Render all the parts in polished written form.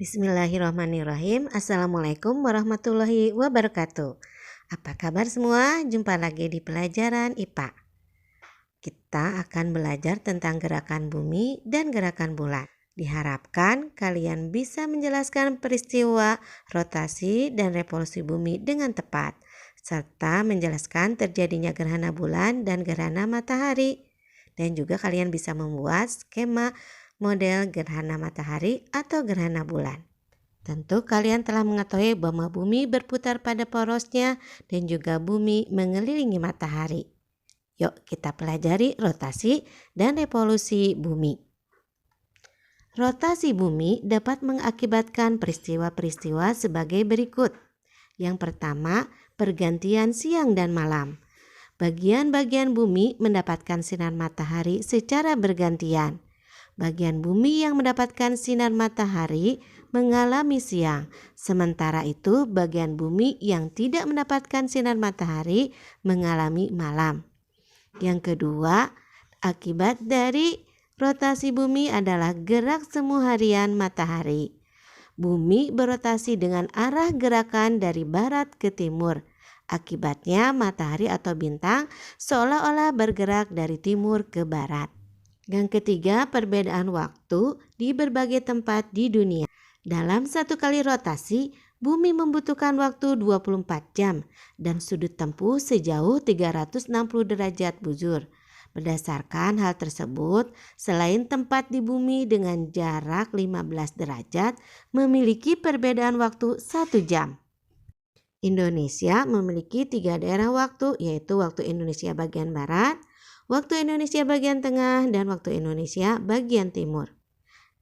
Bismillahirrahmanirrahim. Assalamualaikum warahmatullahi wabarakatuh. Apa kabar semua? Jumpa lagi di pelajaran IPA. Kita akan belajar tentang gerakan bumi dan gerakan bulan. Diharapkan kalian bisa menjelaskan peristiwa rotasi dan revolusi bumi dengan tepat, serta menjelaskan terjadinya gerhana bulan dan gerhana matahari. Dan juga kalian bisa membuat skema model gerhana matahari atau gerhana bulan. Tentu kalian telah mengetahui bahwa bumi berputar pada porosnya dan juga bumi mengelilingi matahari. Yuk kita pelajari rotasi dan revolusi bumi. Rotasi bumi dapat mengakibatkan peristiwa-peristiwa sebagai berikut. Yang pertama, pergantian siang dan malam. Bagian-bagian bumi mendapatkan sinar matahari secara bergantian. Bagian bumi yang mendapatkan sinar matahari mengalami siang, sementara itu bagian bumi yang tidak mendapatkan sinar matahari mengalami malam. Yang kedua, akibat dari rotasi bumi adalah gerak semu harian matahari. Bumi berotasi dengan arah gerakan dari barat ke timur. Akibatnya matahari atau bintang seolah-olah bergerak dari timur ke barat. Yang ketiga, perbedaan waktu di berbagai tempat di dunia. Dalam satu kali rotasi, bumi membutuhkan waktu 24 jam dan sudut tempuh sejauh 360 derajat bujur. Berdasarkan hal tersebut, selain tempat di bumi dengan jarak 15 derajat memiliki perbedaan waktu 1 jam. Indonesia memiliki 3 daerah waktu, yaitu waktu Indonesia bagian barat, waktu Indonesia bagian tengah, dan waktu Indonesia bagian timur.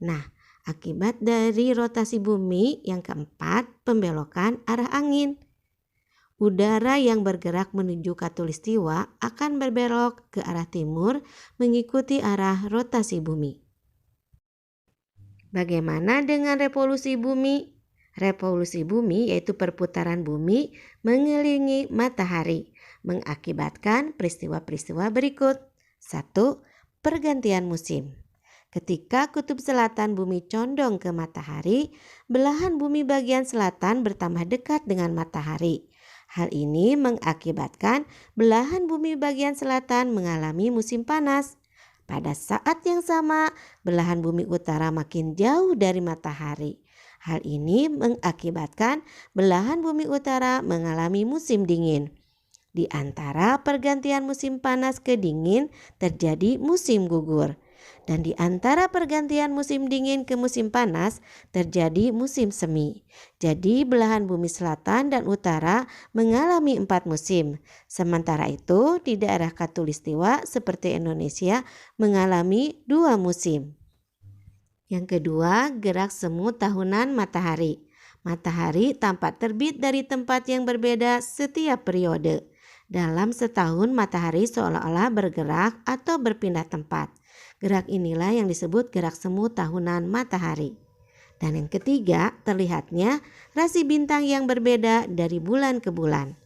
Nah, akibat dari rotasi bumi yang keempat, pembelokan arah angin. Udara yang bergerak menuju khatulistiwa akan berbelok ke arah timur mengikuti arah rotasi bumi. Bagaimana dengan revolusi bumi? Revolusi bumi yaitu perputaran bumi mengelilingi matahari, mengakibatkan peristiwa-peristiwa berikut. 1. Pergantian musim. Ketika kutub selatan bumi condong ke matahari, belahan bumi bagian selatan bertambah dekat dengan matahari. Hal ini mengakibatkan belahan bumi bagian selatan mengalami musim panas. Pada saat yang sama, belahan bumi utara makin jauh dari matahari. Hal ini mengakibatkan belahan bumi utara mengalami musim dingin. Di antara pergantian musim panas ke dingin terjadi musim gugur. Dan di antara pergantian musim dingin ke musim panas terjadi musim semi. Jadi belahan bumi selatan dan utara mengalami 4 musim. Sementara itu di daerah khatulistiwa seperti Indonesia mengalami 2 musim. Yang kedua, gerak semu tahunan matahari. Matahari tampak terbit dari tempat yang berbeda setiap periode. Dalam setahun matahari seolah-olah bergerak atau berpindah tempat. Gerak inilah yang disebut gerak semu tahunan matahari. Dan yang ketiga, terlihatnya rasi bintang yang berbeda dari bulan ke bulan.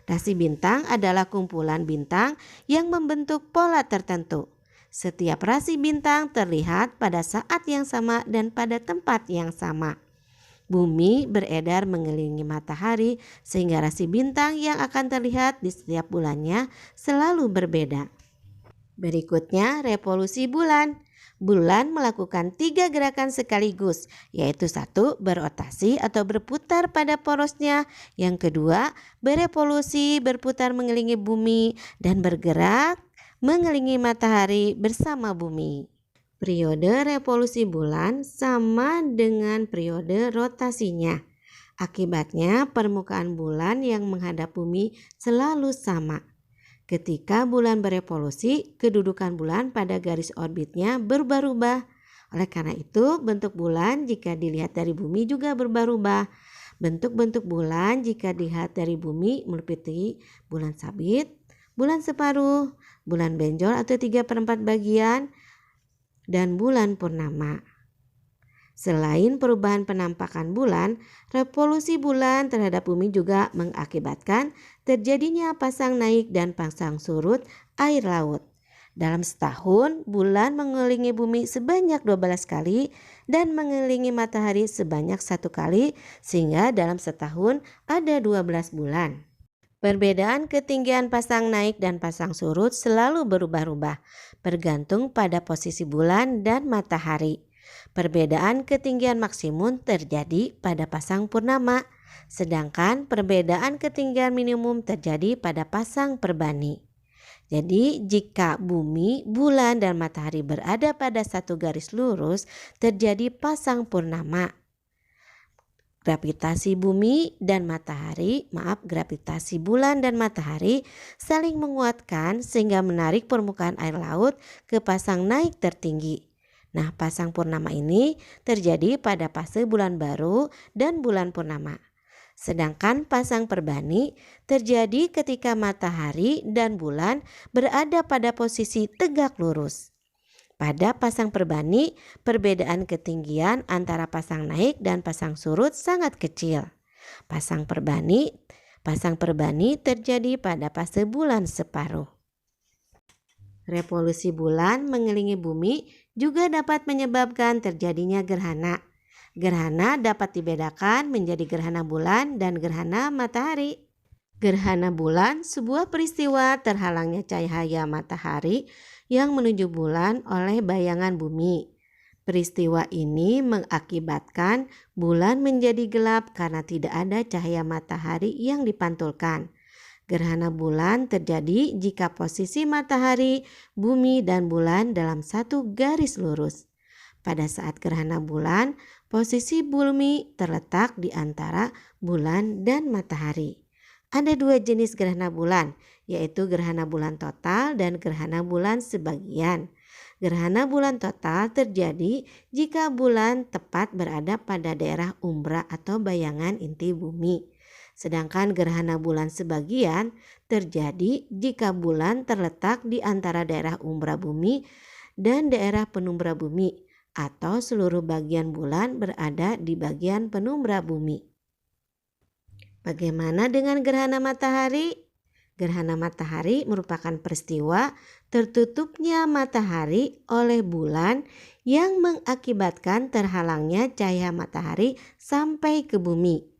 Rasi bintang adalah kumpulan bintang yang membentuk pola tertentu. Setiap rasi bintang terlihat pada saat yang sama dan pada tempat yang sama. Bumi beredar mengelilingi matahari sehingga rasi bintang yang akan terlihat di setiap bulannya selalu berbeda. Berikutnya, revolusi bulan. Bulan melakukan 3 gerakan sekaligus, yaitu 1. Berotasi atau berputar pada porosnya. Yang kedua, berevolusi berputar mengelilingi bumi dan bergerak mengelilingi matahari bersama bumi. Periode revolusi bulan sama dengan periode rotasinya. Akibatnya permukaan bulan yang menghadap bumi selalu sama. Ketika bulan berevolusi, kedudukan bulan pada garis orbitnya berubah-ubah. Oleh karena itu, bentuk bulan jika dilihat dari bumi juga berubah-ubah. Bentuk-bentuk bulan jika dilihat dari bumi meliputi bulan sabit, bulan separuh, bulan benjol atau 3/4 bagian, dan bulan purnama. Selain perubahan penampakan bulan, revolusi bulan terhadap bumi juga mengakibatkan terjadinya pasang naik dan pasang surut air laut. Dalam setahun, bulan mengelilingi bumi sebanyak 12 kali dan mengelilingi matahari sebanyak 1 kali, sehingga dalam setahun ada 12 bulan. Perbedaan ketinggian pasang naik dan pasang surut selalu berubah-ubah, bergantung pada posisi bulan dan matahari. Perbedaan ketinggian maksimum terjadi pada pasang purnama, sedangkan perbedaan ketinggian minimum terjadi pada pasang perbani. Jadi jika bumi, bulan, dan matahari berada pada satu garis lurus, terjadi pasang purnama. Gravitasi bulan dan matahari saling menguatkan sehingga menarik permukaan air laut ke pasang naik tertinggi. Nah, pasang purnama ini terjadi pada fase bulan baru dan bulan purnama. Sedangkan pasang perbani terjadi ketika matahari dan bulan berada pada posisi tegak lurus. Pada pasang perbani, perbedaan ketinggian antara pasang naik dan pasang surut sangat kecil. Pasang perbani terjadi pada fase bulan separuh. Revolusi bulan mengelilingi bumi juga dapat menyebabkan terjadinya gerhana. Gerhana dapat dibedakan menjadi gerhana bulan dan gerhana matahari. Gerhana bulan sebuah peristiwa terhalangnya cahaya matahari yang menuju bulan oleh bayangan bumi. Peristiwa ini mengakibatkan bulan menjadi gelap karena tidak ada cahaya matahari yang dipantulkan. Gerhana bulan terjadi jika posisi matahari, bumi, dan bulan dalam satu garis lurus. Pada saat gerhana bulan, posisi bumi terletak di antara bulan dan matahari. Ada 2 jenis gerhana bulan, yaitu gerhana bulan total dan gerhana bulan sebagian. Gerhana bulan total terjadi jika bulan tepat berada pada daerah umbra atau bayangan inti bumi. Sedangkan gerhana bulan sebagian terjadi jika bulan terletak di antara daerah umbra bumi dan daerah penumbra bumi, atau seluruh bagian bulan berada di bagian penumbra bumi. Bagaimana dengan gerhana matahari? Gerhana matahari merupakan peristiwa tertutupnya matahari oleh bulan yang mengakibatkan terhalangnya cahaya matahari sampai ke bumi.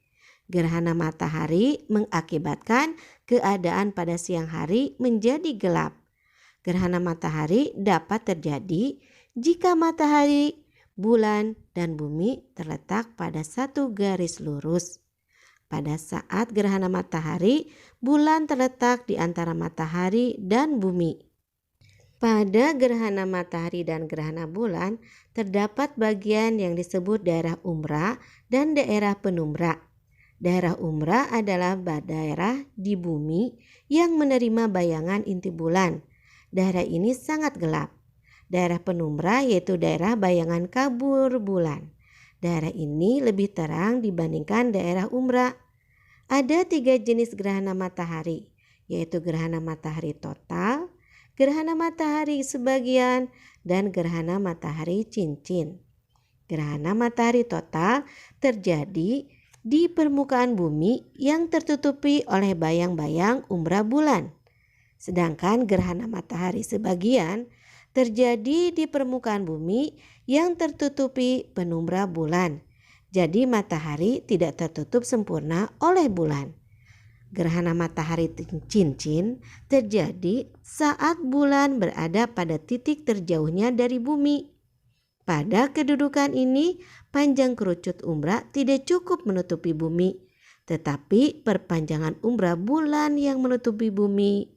Gerhana matahari mengakibatkan keadaan pada siang hari menjadi gelap. Gerhana matahari dapat terjadi jika matahari, bulan, dan bumi terletak pada satu garis lurus. Pada saat gerhana matahari, bulan terletak di antara matahari dan bumi. Pada gerhana matahari dan gerhana bulan, terdapat bagian yang disebut daerah umbra dan daerah penumbra. Daerah umbra adalah daerah di bumi yang menerima bayangan inti bulan. Daerah ini sangat gelap. Daerah penumbra yaitu daerah bayangan kabur bulan. Daerah ini lebih terang dibandingkan daerah umbra. Ada 3 jenis gerhana matahari, yaitu gerhana matahari total, gerhana matahari sebagian, dan gerhana matahari cincin. Gerhana matahari total terjadi di permukaan bumi yang tertutupi oleh bayang-bayang umbra bulan. Sedangkan gerhana matahari sebagian terjadi di permukaan bumi yang tertutupi penumbra bulan. Jadi matahari tidak tertutup sempurna oleh bulan. Gerhana matahari cincin terjadi saat bulan berada pada titik terjauhnya dari bumi. Pada kedudukan ini, panjang kerucut umbra tidak cukup menutupi bumi, tetapi perpanjangan umbra bulan yang menutupi bumi.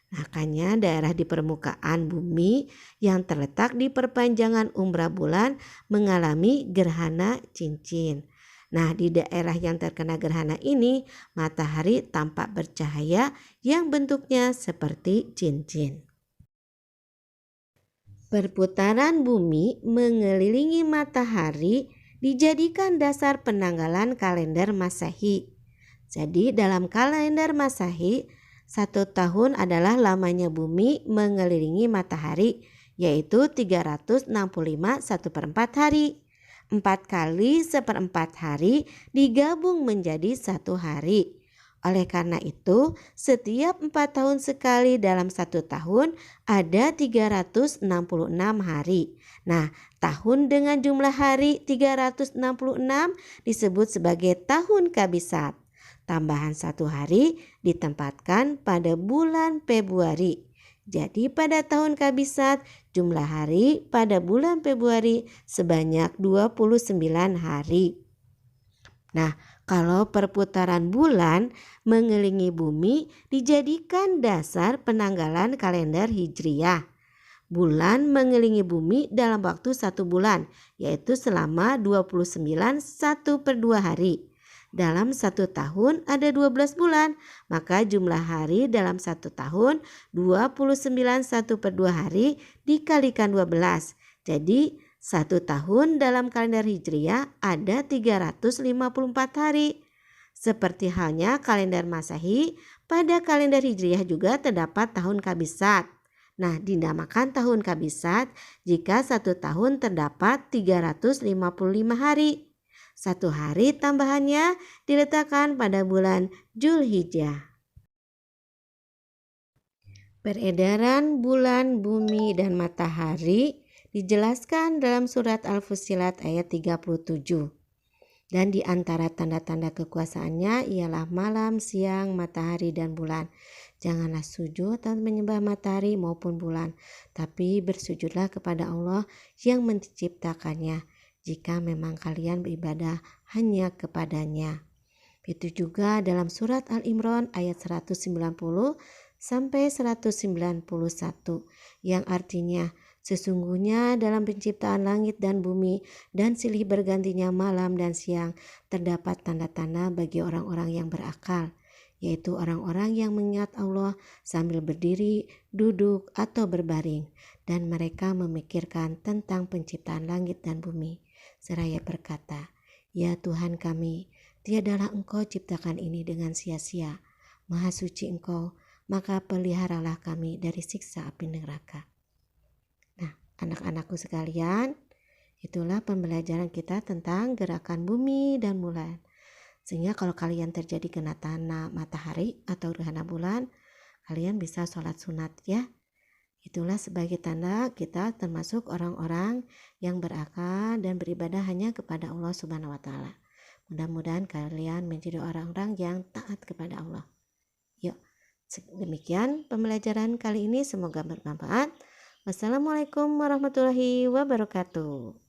Makanya daerah di permukaan bumi yang terletak di perpanjangan umbra bulan mengalami gerhana cincin. Nah, di daerah yang terkena gerhana ini, matahari tampak bercahaya yang bentuknya seperti cincin. Perputaran bumi mengelilingi matahari dijadikan dasar penanggalan kalender Masehi. Jadi dalam kalender Masehi, 1 tahun adalah lamanya bumi mengelilingi matahari, yaitu 365 1/4 hari. 4 kali 1/4 hari digabung menjadi 1 hari. Oleh karena itu, setiap 4 tahun sekali dalam 1 tahun ada 366 hari. Nah, tahun dengan jumlah hari 366 disebut sebagai tahun Kabisat. Tambahan 1 hari ditempatkan pada bulan Februari. Jadi pada tahun Kabisat jumlah hari pada bulan Februari sebanyak 29 hari. Nah, kalau perputaran bulan mengelilingi bumi dijadikan dasar penanggalan kalender Hijriyah. Bulan mengelilingi bumi dalam waktu 1 bulan, yaitu selama 29 1/2 hari. Dalam 1 tahun ada 12 bulan, maka jumlah hari dalam 1 tahun 29 1/2 hari dikalikan 12. Jadi 1 tahun dalam kalender Hijriyah ada 354 hari. Seperti halnya kalender Masehi, pada kalender Hijriyah juga terdapat tahun Kabisat. Nah, dinamakan tahun Kabisat jika 1 tahun terdapat 355 hari. 1 hari tambahannya diletakkan pada bulan Zulhijjah. Peredaran bulan, bumi, dan matahari dijelaskan dalam surat Al-Fussilat ayat 37. Dan di antara tanda-tanda kekuasaannya ialah malam, siang, matahari, dan bulan. Janganlah sujud dan menyembah matahari maupun bulan, tapi bersujudlah kepada Allah yang menciptakannya, jika memang kalian beribadah hanya kepadanya. Itu juga dalam surat Al-Imran ayat 190 sampai 191 yang artinya sesungguhnya dalam penciptaan langit dan bumi dan silih bergantinya malam dan siang terdapat tanda-tanda bagi orang-orang yang berakal, yaitu orang-orang yang mengingat Allah sambil berdiri, duduk, atau berbaring, dan mereka memikirkan tentang penciptaan langit dan bumi, seraya berkata, "Ya Tuhan kami, tiadalah Engkau ciptakan ini dengan sia-sia. Maha suci Engkau, maka peliharalah kami dari siksa api neraka." Nah, anak-anakku sekalian, itulah pembelajaran kita tentang gerakan bumi dan bulan. Sehingga kalau kalian terjadi gerhana matahari atau gerhana bulan, kalian bisa sholat sunat ya. Itulah sebagai tanda kita termasuk orang-orang yang berakal dan beribadah hanya kepada Allah Subhanahu wa Ta'ala. Mudah-mudahan kalian menjadi orang-orang yang taat kepada Allah. Yuk, demikian pembelajaran kali ini, semoga bermanfaat. Wassalamualaikum warahmatullahi wabarakatuh.